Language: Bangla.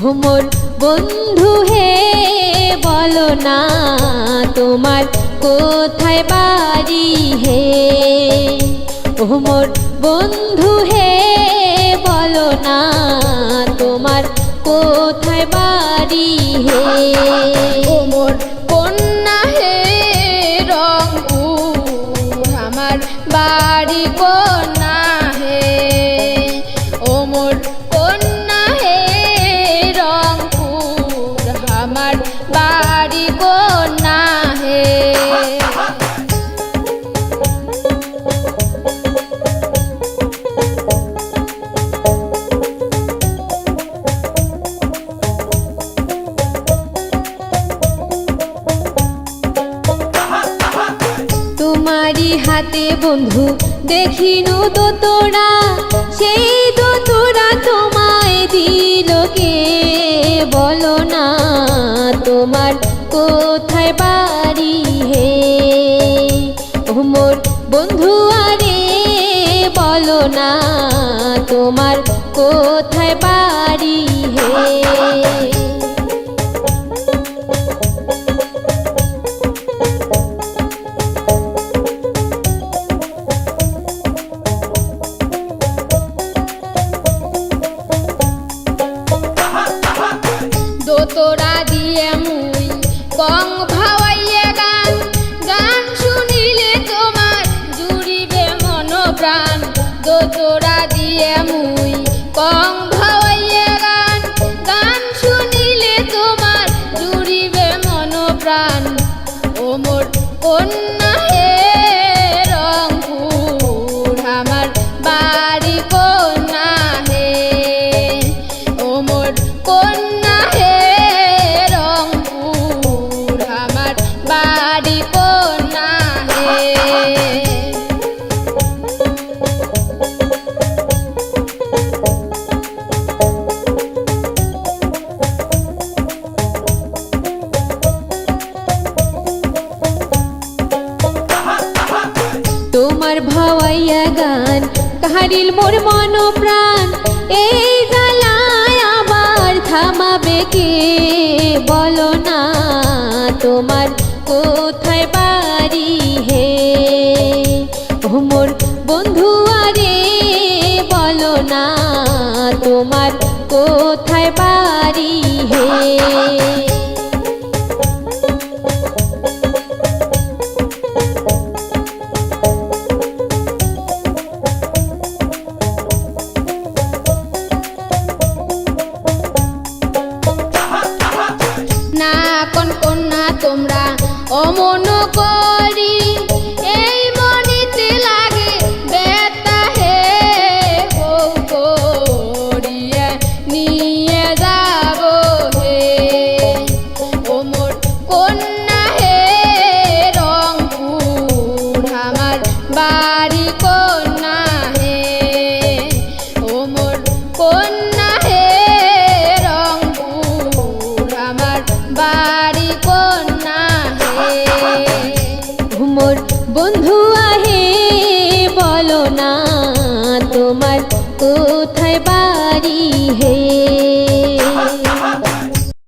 ও মোর বন্ধু হে বলো না তোমার কোথায় বাড়ি হে। ও মোর বন্ধু হে বলো না তোমার কোথায় বাড়ি হে। ও মোর কন্যা হে রংপুর আমার বাড়ি কন্যা হে। ও মোর কন্যা হে রংপুর আমার বাড়ি কন্যা হে। তোমারি হাতে বন্ধু দেখিনু দোতরা, সেই দোতরা তোমায় দিল কে বলো না তোমার কোথায় বাড়ি হে। ও মোর বন্ধু আরে বলো না তোমার কোথায় বাড়ি হে। দোতরা দিয়ে মুই কং ভাওয়াইয়া গান, গান শুনিলে তোমার জুড়িবে মন প্রাণ। দোতরা দিয়ে মুই কং ভাওয়াইয়া গান, গান শুনিলে তোমার জুড়িবে মন প্রাণ। ও মোর কন্যা হে রংপুর আমার বাড়ি কন্যা হে। ও মোর কন্যা হে রংপুর আমার বাড়ি কন্যা হে। তোমার ভাওয়াইয়া গান কাহারিল মোর মন প্রাণ, এই জ্বালায় আবার থামাবে কে বলো না তোমার কোথায় বাড়ি হে। ও মোর বন্ধু আরে বলো না তোমার কোথায় বাড়ি হে।